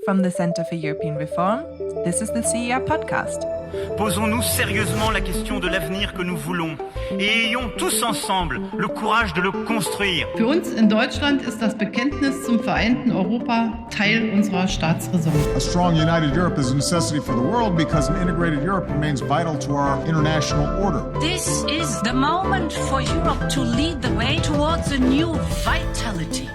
From the Centre for European Reform, this is the CER Podcast. Posons-nous sérieusement la question de l'avenir que nous voulons et ayons tous ensemble le courage de le construire. Für uns in Deutschland ist das Bekenntnis zum vereinten Europa Teil unserer Staatsräson. A strong united Europe is a necessity for the world because an integrated Europe remains vital to our international order. This is the moment for Europe to lead the way towards a new vitality.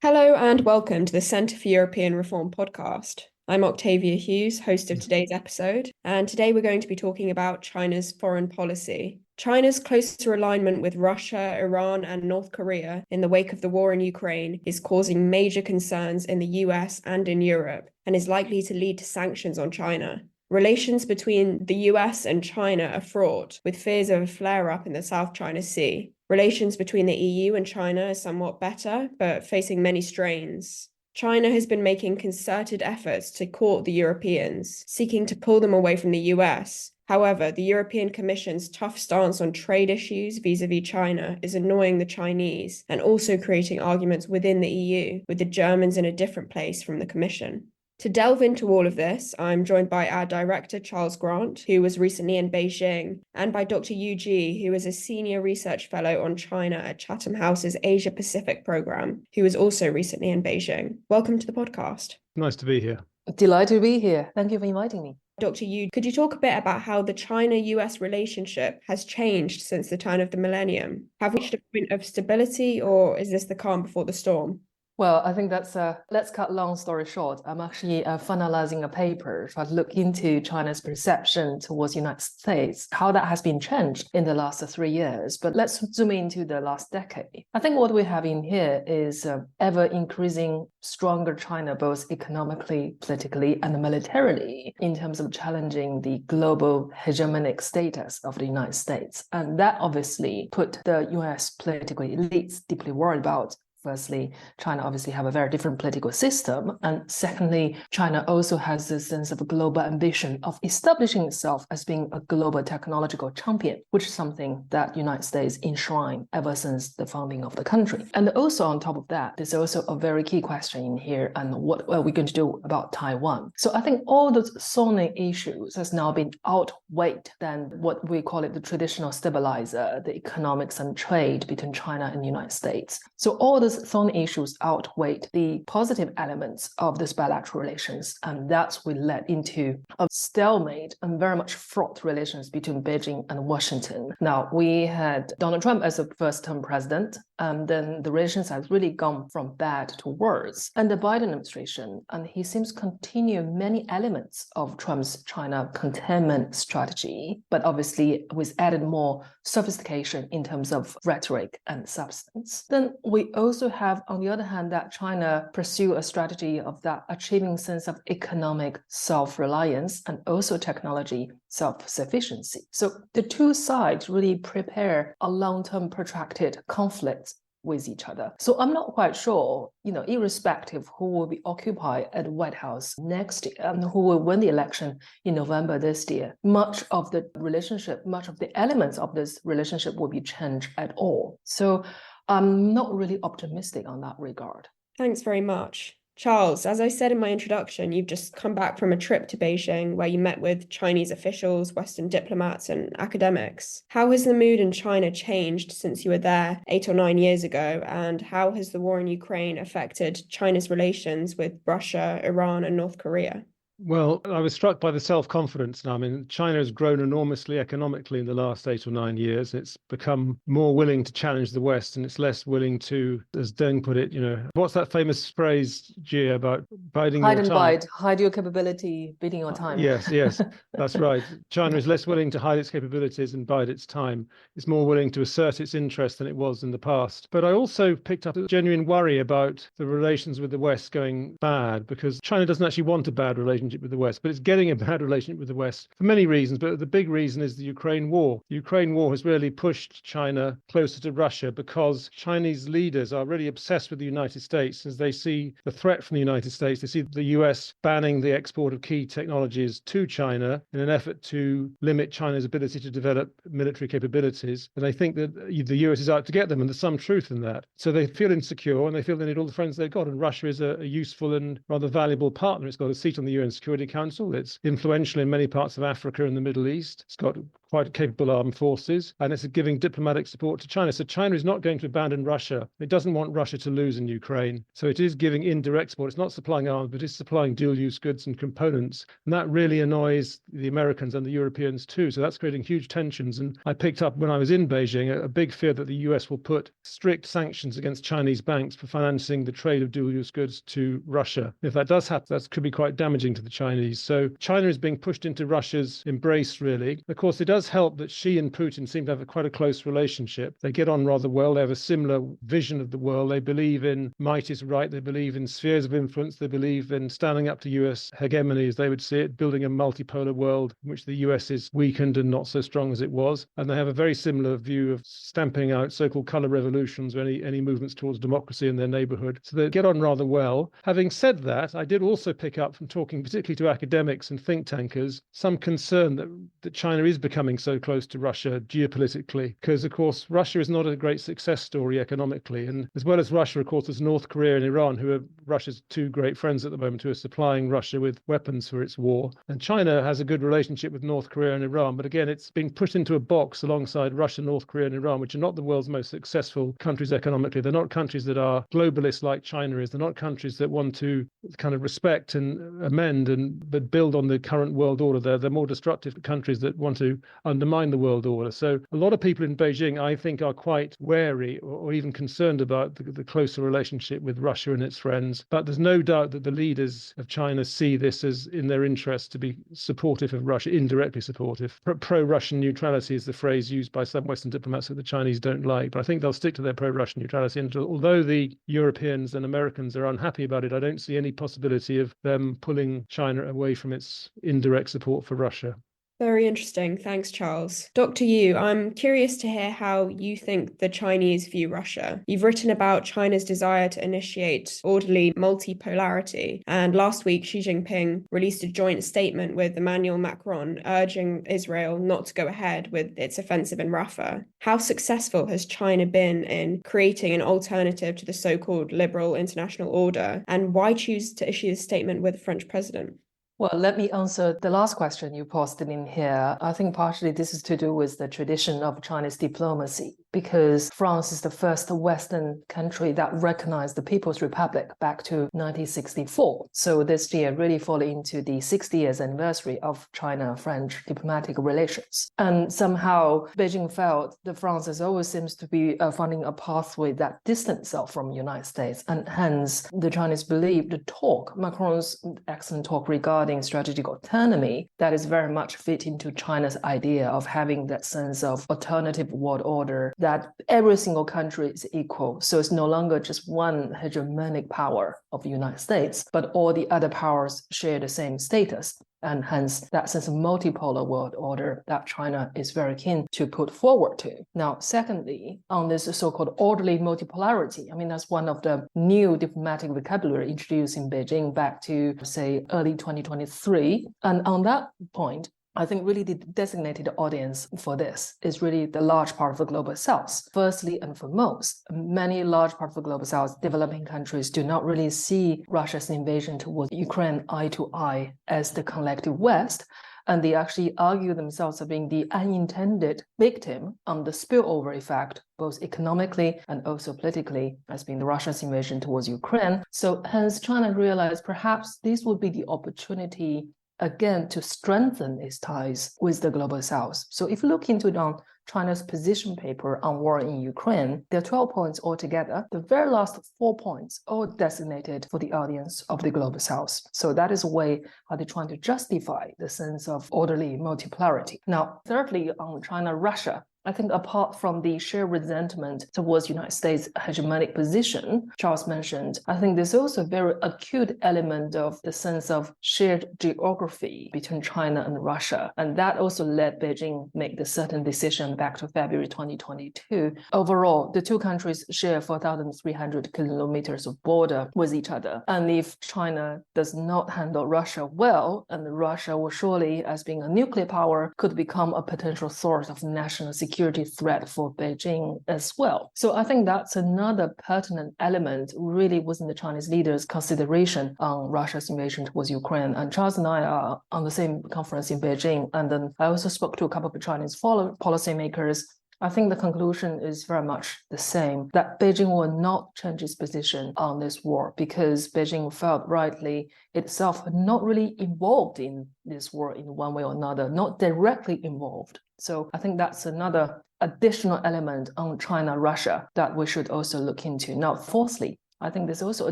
Hello and welcome to the Centre for European Reform podcast. I'm Octavia Hughes, host of today's episode, and today we're going to be talking about China's foreign policy. China's closer alignment with Russia, Iran, and North Korea in the wake of the war in Ukraine is causing major concerns in the US and in Europe, and is likely to lead to sanctions on China. Relations between the US and China are fraught, with fears of a flare-up in the South China Sea. Relations between the EU and China are somewhat better, but facing many strains. China has been making concerted efforts to court the Europeans, seeking to pull them away from the US. However, the European Commission's tough stance on trade issues vis-à-vis China is annoying the Chinese and also creating arguments within the EU, with the Germans in a different place from the Commission. To delve into all of this, I'm joined by our director, Charles Grant, who was recently in Beijing, and by Dr. Yu Ji, who is a senior research fellow on China at Chatham House's Asia Pacific program, who was also recently in Beijing. Welcome to the podcast. Nice to be here. Delighted to be here. Thank you for inviting me. Dr. Yu, could you talk a bit about how the China-US relationship has changed since the turn of the millennium? Have we reached a point of stability, or is this the calm before the storm? Well, I think that's let's cut long story short. I'm actually finalizing a paper to look into China's perception towards the United States, how that has been changed in the last 3 years. But let's zoom into the last decade. I think what we have in here is ever increasing stronger China, both economically, politically, and militarily, in terms of challenging the global hegemonic status of the United States. And that obviously put the US political elites deeply worried about. Firstly, China obviously have a very different political system. And secondly, China also has this sense of a global ambition of establishing itself as being a global technological champion, which is something that the United States enshrined ever since the founding of the country. And also on top of that, there's also a very key question in here, and what are we going to do about Taiwan? So I think all those thorny issues has now been outweighed than what we call it the traditional stabilizer, the economics and trade between China and the United States. So all those thorny issues outweighed the positive elements of this bilateral relations, and that's what led into a stalemate and very much fraught relations between Beijing and Washington. Now, we had Donald Trump as a first-term president, and then the relations have really gone from bad to worse. And the Biden administration, and he seems to continue many elements of Trump's China containment strategy, but obviously with added more sophistication in terms of rhetoric and substance. Then we also have, on the other hand, that China pursue a strategy of that achieving sense of economic self-reliance and also technology self-sufficiency. So the two sides really prepare a long-term protracted conflict with each other. So I'm not quite sure, irrespective who will be occupied at the White House next year and who will win the election in November this year, much of the relationship, much of the elements of this relationship will be changed at all. So I'm not really optimistic on that regard. Thanks very much. Charles, as I said in my introduction, you've just come back from a trip to Beijing where you met with Chinese officials, Western diplomats, and academics. How has the mood in China changed since you were there 8 or 9 years ago? And how has the war in Ukraine affected China's relations with Russia, Iran, and North Korea? Well, I was struck by the self-confidence now. I mean, China has grown enormously economically in the last 8 or 9 years. It's become more willing to challenge the West, and it's less willing to, as Deng put it, what's that famous phrase, Gia, about biding your time? Hide and bide, hide your capability, biding your time. Yes, that's right. China is less willing to hide its capabilities and bide its time. It's more willing to assert its interest than it was in the past. But I also picked up a genuine worry about the relations with the West going bad, because China doesn't actually want a bad relationship relationship with the West, but it's getting a bad relationship with the West for many reasons. But the big reason is the Ukraine war. The Ukraine war has really pushed China closer to Russia because Chinese leaders are really obsessed with the United States as they see the threat from the United States. They see the US banning the export of key technologies to China in an effort to limit China's ability to develop military capabilities. And they think that the US is out to get them, and there's some truth in that. So they feel insecure and they feel they need all the friends they've got. And Russia is a useful and rather valuable partner. It's got a seat on the UN Security Council. It's influential in many parts of Africa and the Middle East. It's got quite capable armed forces, and it's giving diplomatic support to China. So China is not going to abandon Russia. It doesn't want Russia to lose in Ukraine. So it is giving indirect support. It's not supplying arms, but it's supplying dual-use goods and components. And that really annoys the Americans and the Europeans too. So that's creating huge tensions. And I picked up when I was in Beijing a big fear that the US will put strict sanctions against Chinese banks for financing the trade of dual-use goods to Russia. If that does happen, that could be quite damaging to the Chinese. So China is being pushed into Russia's embrace, really. Of course, it does help that Xi and Putin seem to have quite a close relationship. They get on rather well. They have a similar vision of the world. They believe in might is right. They believe in spheres of influence. They believe in standing up to US hegemony, as they would see it, building a multipolar world in which the US is weakened and not so strong as it was. And they have a very similar view of stamping out so-called color revolutions or any movements towards democracy in their neighborhood. So they get on rather well. Having said that, I did also pick up from talking particularly to academics and think tankers some concern that China is becoming so close to Russia geopolitically, because of course Russia is not a great success story economically, and as well as Russia, of course, there's North Korea and Iran, who are Russia's two great friends at the moment, who are supplying Russia with weapons for its war. And China has a good relationship with North Korea and Iran, but again, it's being put into a box alongside Russia, North Korea and Iran, which are not the world's most successful countries economically. They're not countries that are globalists like China is. They're not countries that want to kind of respect and amend but build on the current world order. They're more destructive countries that want to undermine the world order. So a lot of people in Beijing, I think, are quite wary or even concerned about the closer relationship with Russia and its friends. But there's no doubt that the leaders of China see this as in their interest to be supportive of Russia, indirectly supportive. Pro-Russian neutrality is the phrase used by some Western diplomats that the Chinese don't like. But I think they'll stick to their pro-Russian neutrality. And although the Europeans and Americans are unhappy about it, I don't see any possibility of them pulling China away from its indirect support for Russia. Very interesting. Thanks, Charles. Dr. Yu, I'm curious to hear how you think the Chinese view Russia. You've written about China's desire to initiate orderly multipolarity, and last week Xi Jinping released a joint statement with Emmanuel Macron urging Israel not to go ahead with its offensive in Rafah. How successful has China been in creating an alternative to the so-called liberal international order, and why choose to issue this statement with the French president? Well, let me answer the last question you posted in here. I think partially this is to do with the tradition of Chinese diplomacy, because France is the first Western country that recognized the People's Republic back to 1964. So this year really fall into the 60 years anniversary of China-French diplomatic relations. And somehow Beijing felt that France always seems to be finding a pathway that distance itself from the United States. And hence the Chinese believe the talk, Macron's excellent talk regarding strategic autonomy, that is very much fit into China's idea of having that sense of alternative world order, that every single country is equal. So it's no longer just one hegemonic power of the United States, but all the other powers share the same status. And hence that sense of multipolar world order that China is very keen to put forward to. Now, secondly, on this so-called orderly multipolarity, I mean, that's one of the new diplomatic vocabulary introduced in Beijing back to, say, early 2023. And on that point, I think really the designated audience for this is really the large part of the global south. Firstly and foremost, many large parts of the global south, developing countries do not really see Russia's invasion towards Ukraine eye to eye as the collective West. And they actually argue themselves as being the unintended victim on the spillover effect, both economically and also politically, as being the Russia's invasion towards Ukraine. So hence China realized perhaps this would be the opportunity again to strengthen its ties with the global south. So if you look into it on China's position paper on war in Ukraine, there are 12 points altogether. The very last 4 points all designated for the audience of the global south. So that is a way how they're trying to justify the sense of orderly multipolarity. Now, thirdly, on China-Russia, I think apart from the sheer resentment towards United States hegemonic position, Charles mentioned, I think there's also a very acute element of the sense of shared geography between China and Russia. And that also led Beijing make the certain decision back to February 2022. Overall, the two countries share 4,300 kilometers of border with each other. And if China does not handle Russia well, and Russia will surely, as being a nuclear power, could become a potential source of national security threat for Beijing as well. So I think that's another pertinent element really within the Chinese leaders' consideration on Russia's invasion towards Ukraine. And Charles and I are on the same conference in Beijing. And then I also spoke to a couple of Chinese policymakers. I think the conclusion is very much the same, that Beijing will not change its position on this war because Beijing felt rightly itself not really involved in this war in one way or another, not directly involved. So I think that's another additional element on China-Russia that we should also look into. Now, fourthly, I think there's also a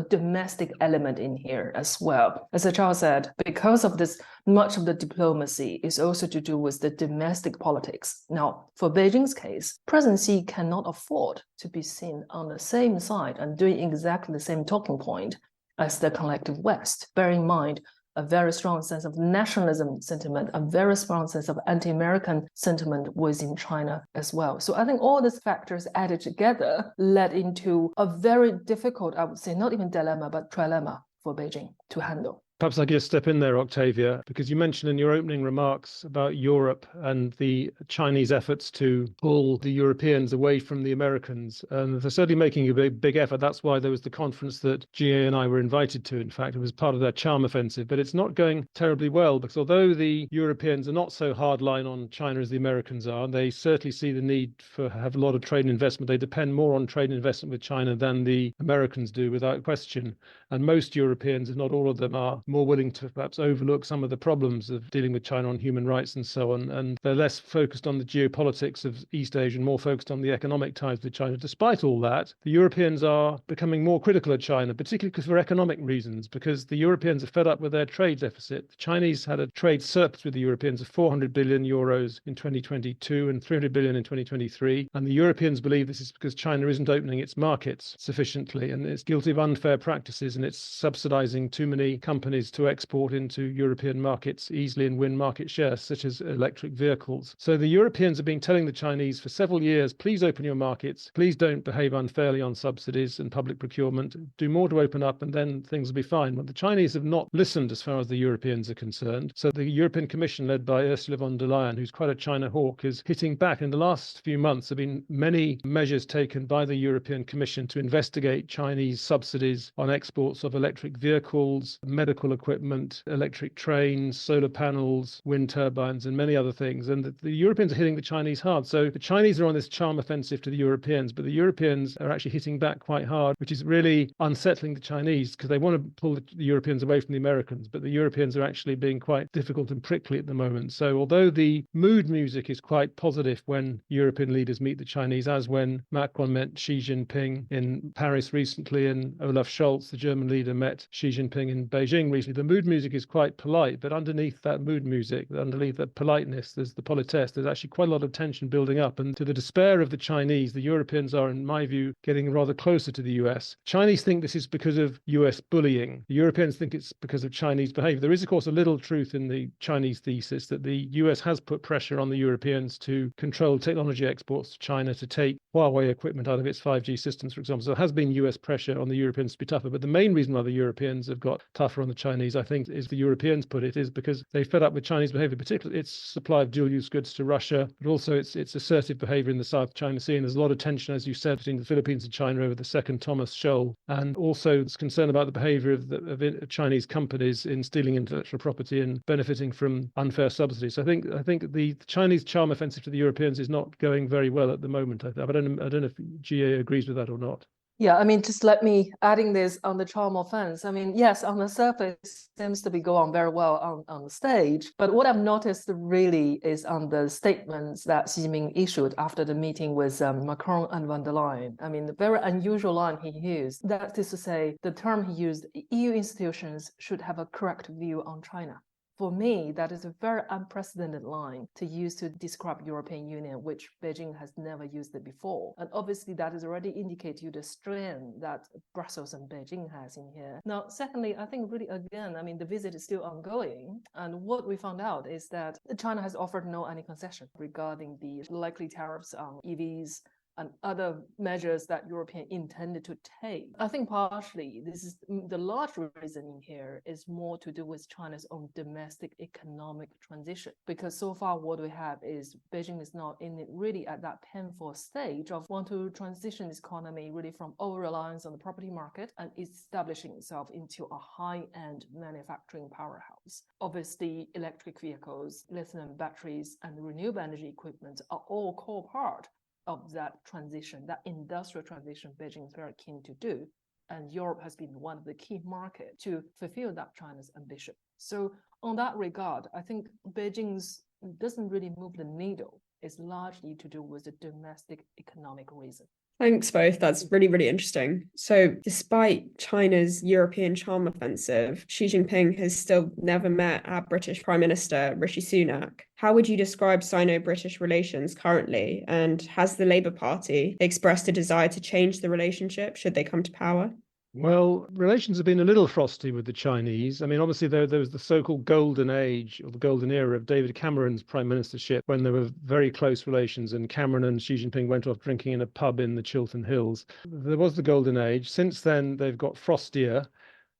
domestic element in here as well. As Charles said, because of this, much of the diplomacy is also to do with the domestic politics. Now, for Beijing's case, President Xi cannot afford to be seen on the same side and doing exactly the same talking point as the collective West. Bear in mind, a very strong sense of nationalism sentiment, a very strong sense of anti-American sentiment within China as well. So I think all these factors added together led into a very difficult, I would say, not even dilemma, but trilemma for Beijing to handle. Perhaps I could just step in there, Octavia, because you mentioned in your opening remarks about Europe and the Chinese efforts to pull the Europeans away from the Americans. And they're certainly making a big effort. That's why there was the conference that GA and I were invited to. In fact, it was part of their charm offensive, but it's not going terribly well because although the Europeans are not so hardline on China as the Americans are, they certainly see the need for have a lot of trade and investment. They depend more on trade and investment with China than the Americans do, without question. And most Europeans, if not all of them, are more willing to perhaps overlook some of the problems of dealing with China on human rights and so on. And they're less focused on the geopolitics of East Asia and more focused on the economic ties with China. Despite all that, the Europeans are becoming more critical of China, particularly for economic reasons, because the Europeans are fed up with their trade deficit. The Chinese had a trade surplus with the Europeans of 400 billion euros in 2022 and 300 billion in 2023. And the Europeans believe this is because China isn't opening its markets sufficiently and it's guilty of unfair practices and it's subsidizing too many companies to export into European markets easily and win market shares, such as electric vehicles. So the Europeans have been telling the Chinese for several years, please open your markets, please don't behave unfairly on subsidies and public procurement, do more to open up and then things will be fine. But the Chinese have not listened as far as the Europeans are concerned. So the European Commission, led by Ursula von der Leyen, who's quite a China hawk, is hitting back. In the last few months, there have been many measures taken by the European Commission to investigate Chinese subsidies on exports of electric vehicles, medical equipment, electric trains, solar panels, wind turbines, and many other things. And the Europeans are hitting the Chinese hard. So the Chinese are on this charm offensive to the Europeans, but the Europeans are actually hitting back quite hard, which is really unsettling the Chinese because they want to pull the Europeans away from the Americans, but the Europeans are actually being quite difficult and prickly at the moment. So although the mood music is quite positive when European leaders meet the Chinese, as when Macron met Xi Jinping in Paris recently and Olaf Scholz, the German leader, met Xi Jinping in Beijing recently, the mood music is quite polite, but underneath that mood music, underneath that politeness, there's the politesse, there's actually quite a lot of tension building up. And to the despair of the Chinese, the Europeans are, in my view, getting rather closer to the US. Chinese think this is because of US bullying. The Europeans think it's because of Chinese behavior. There is, of course, a little truth in the Chinese thesis that the US has put pressure on the Europeans to control technology exports to China, to take Huawei equipment out of its 5G systems, for example. So there has been US pressure on the Europeans to be tougher. But the main reason why the Europeans have got tougher on the Chinese, I think, is the Europeans put it, is because they fed up with Chinese behavior, particularly its supply of dual-use goods to Russia, but also its assertive behavior in the South China Sea. And there's a lot of tension, as you said, between the Philippines and China over the second Thomas Shoal. And also there's concern about the behavior of Chinese companies in stealing intellectual property and benefiting from unfair subsidies. So I think the Chinese charm offensive to the Europeans is not going very well at the moment. I don't know if GA agrees with that or not. Yeah, I mean, just let me adding this on the charm offense. I mean, yes, on the surface, seems to be going very well on the stage. But what I've noticed really is on the statements that Xi Jinping issued after the meeting with Macron and von der Leyen. I mean, the very unusual line he used, that is to say, the term he used, EU institutions should have a correct view on China. For me, that is a very unprecedented line to use to describe European Union, which Beijing has never used it before. And obviously that is already indicate to you the strain that Brussels and Beijing has in here. Now, secondly, I think really, again, I mean, the visit is still ongoing. And what we found out is that China has offered no any concession regarding the likely tariffs on EVs and other measures that Europeans intended to take. I think partially this is the large reason in here is more to do with China's own domestic economic transition. Because so far what we have is Beijing is not in it really at that painful stage of want to transition its economy really from over-reliance on the property market and establishing itself into a high-end manufacturing powerhouse. Obviously, electric vehicles, lithium batteries, and renewable energy equipment are all core part of that transition, that industrial transition Beijing is very keen to do. And Europe has been one of the key markets to fulfill that China's ambition. So on that regard, I think Beijing's doesn't really move the needle. It's largely to do with the domestic economic reason. Thanks both. That's really, really interesting. So despite China's European charm offensive, Xi Jinping has still never met our British Prime Minister, Rishi Sunak. How would you describe Sino-British relations currently? And has the Labour Party expressed a desire to change the relationship should they come to power? Well, relations have been a little frosty with the Chinese. I mean, obviously, there was the so-called golden age or the golden era of David Cameron's prime ministership when there were very close relations and Cameron and Xi Jinping went off drinking in a pub in the Chiltern Hills. There was the golden age. Since then, they've got frostier.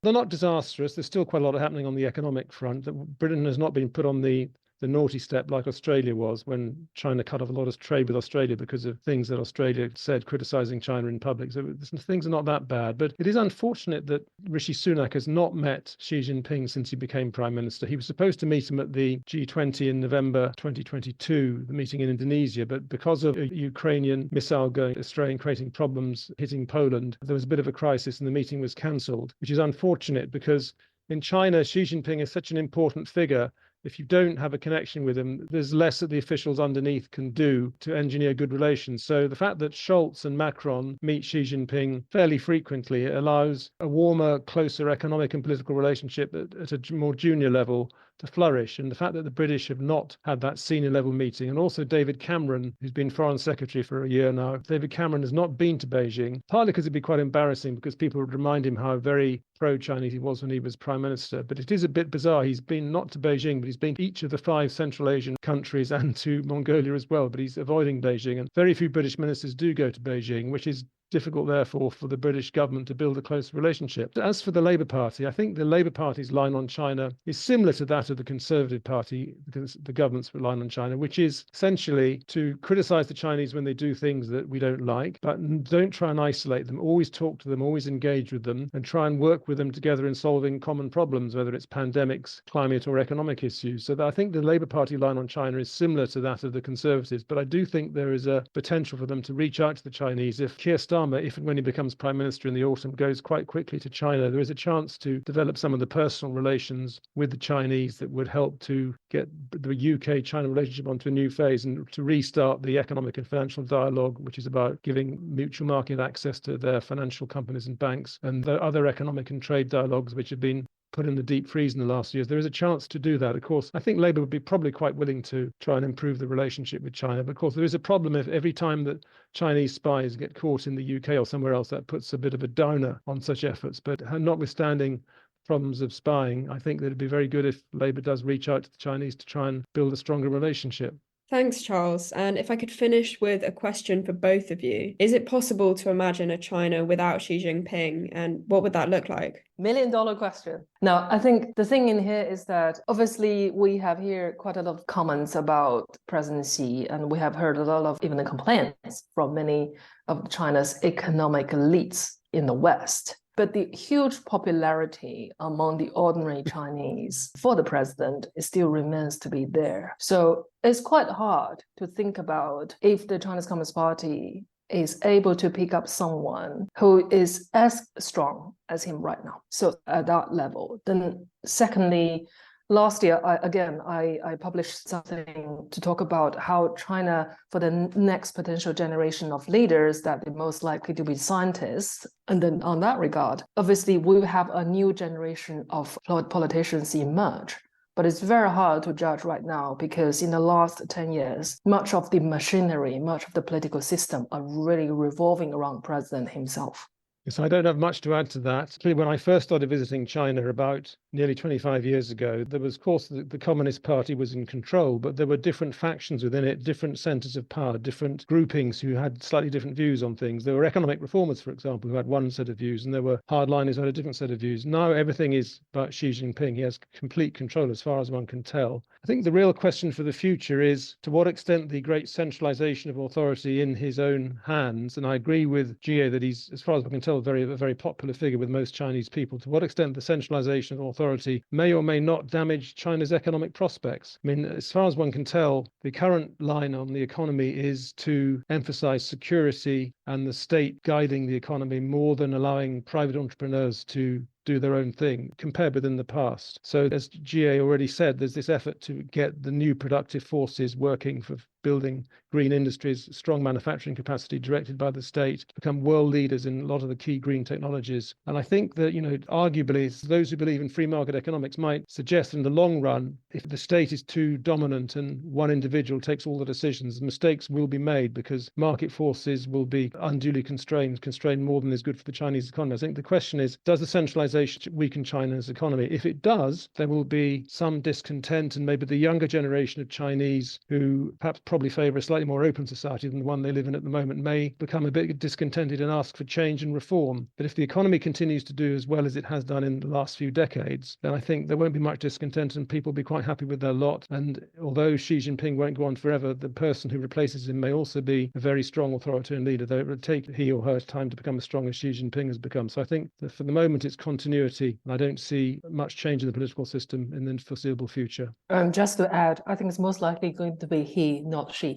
They're not disastrous. There's still quite a lot happening on the economic front. Britain has not been put on the naughty step like Australia was when China cut off a lot of trade with Australia because of things that Australia said criticizing China in public. So things are not that bad. But it is unfortunate that Rishi Sunak has not met Xi Jinping since he became prime minister. He was supposed to meet him at the G20 in November 2022, the meeting in Indonesia. But because of a Ukrainian missile going astray and creating problems hitting Poland, there was a bit of a crisis and the meeting was cancelled, which is unfortunate because in China, Xi Jinping is such an important figure. If you don't have a connection with him, there's less that the officials underneath can do to engineer good relations. So the fact that Scholz and Macron meet Xi Jinping fairly frequently allows a warmer, closer economic and political relationship at a more junior level to flourish. And the fact that the British have not had that senior level meeting, and also David Cameron, who's been foreign secretary for a year now, David Cameron has not been to Beijing, partly because it'd be quite embarrassing because people would remind him how very pro-Chinese he was when he was prime minister. But it is a bit bizarre. He's been not to Beijing, but he's been to each of the 5 Central Asian countries and to Mongolia as well. But he's avoiding Beijing. And very few British ministers do go to Beijing, which is difficult, therefore, for the British government to build a close relationship. As for the Labour Party, I think the Labour Party's line on China is similar to that of the Conservative Party, the government's line on China, which is essentially to criticise the Chinese when they do things that we don't like, but don't try and isolate them. Always talk to them, always engage with them, and try and work with them together in solving common problems, whether it's pandemics, climate, or economic issues. So I think the Labour Party line on China is similar to that of the Conservatives, but I do think there is a potential for them to reach out to the Chinese. If Keir Starmer, if and when he becomes prime minister in the autumn, goes quite quickly to China, there is a chance to develop some of the personal relations with the Chinese that would help to get the UK-China relationship onto a new phase and to restart the economic and financial dialogue, which is about giving mutual market access to their financial companies and banks, and the other economic and trade dialogues which have been put in the deep freeze in the last years. There is a chance to do that. Of course, I think Labour would be probably quite willing to try and improve the relationship with China. But of course, there is a problem if every time that Chinese spies get caught in the UK or somewhere else, that puts a bit of a downer on such efforts. But notwithstanding problems of spying, I think that it'd be very good if Labour does reach out to the Chinese to try and build a stronger relationship. Thanks, Charles. And if I could finish with a question for both of you. Is it possible to imagine a China without Xi Jinping? And what would that look like? $1 million question. Now, I think the thing in here is that obviously we have here quite a lot of comments about President Xi, and we have heard a lot of even the complaints from many of China's economic elites in the West. But the huge popularity among the ordinary Chinese for the president still remains to be there. So it's quite hard to think about if the Chinese Communist Party is able to pick up someone who is as strong as him right now. So at that level. Then secondly, last year, I published something to talk about how China, for the next potential generation of leaders, that they're most likely to be scientists. And then on that regard, obviously, we will have a new generation of politicians emerge. But it's very hard to judge right now because in the last 10 years, much of the machinery, much of the political system are really revolving around the president himself. So I don't have much to add to that. When I first started visiting China about nearly 25 years ago, there was, of course, the Communist Party was in control, but there were different factions within it, different centers of power, different groupings who had slightly different views on things. There were economic reformers, for example, who had one set of views, and there were hardliners who had a different set of views. Now everything is about Xi Jinping. He has complete control as far as one can tell. I think the real question for the future is to what extent the great centralization of authority in his own hands, and I agree with Jie that he's, as far as I can tell, a very popular figure with most Chinese people, to what extent the centralization of authority may or may not damage China's economic prospects. I mean, as far as one can tell, the current line on the economy is to emphasize security and the state guiding the economy more than allowing private entrepreneurs to do their own thing compared with in the past. So as Jie already said, there's this effort to get the new productive forces working for building green industries, strong manufacturing capacity directed by the state, to become world leaders in a lot of the key green technologies. And I think that, arguably, those who believe in free market economics might suggest in the long run, if the state is too dominant and one individual takes all the decisions, mistakes will be made because market forces will be unduly constrained more than is good for the Chinese economy. I think the question is, does the centralization weaken China's economy? If it does, there will be some discontent, and maybe the younger generation of Chinese who perhaps probably favor a slightly more open society than the one they live in at the moment may become a bit discontented and ask for change and reform. But if the economy continues to do as well as it has done in the last few decades, then I think there won't be much discontent and people will be quite happy with their lot. And although Xi Jinping won't go on forever, the person who replaces him may also be a very strong authoritarian leader, though it would take he or her time to become as strong as Xi Jinping has become. So I think that for the moment it's continuity, and I don't see much change in the political system in the foreseeable future. Just to add, I think it's most likely going to be he, not she.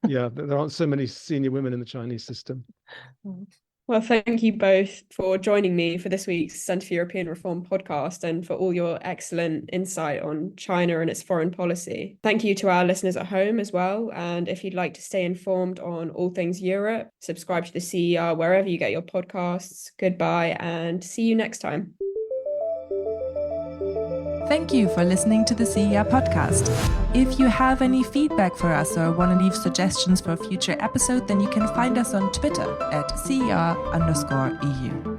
Yeah, there aren't so many senior women in the Chinese system. Well, thank you both for joining me for this week's Centre for European Reform podcast and for all your excellent insight on China and its foreign policy. Thank you to our listeners at home as well. And if you'd like to stay informed on all things Europe, subscribe to the CER wherever you get your podcasts. Goodbye and see you next time. Thank you for listening to the CER podcast. If you have any feedback for us or want to leave suggestions for a future episode, then you can find us on Twitter at CER_EU.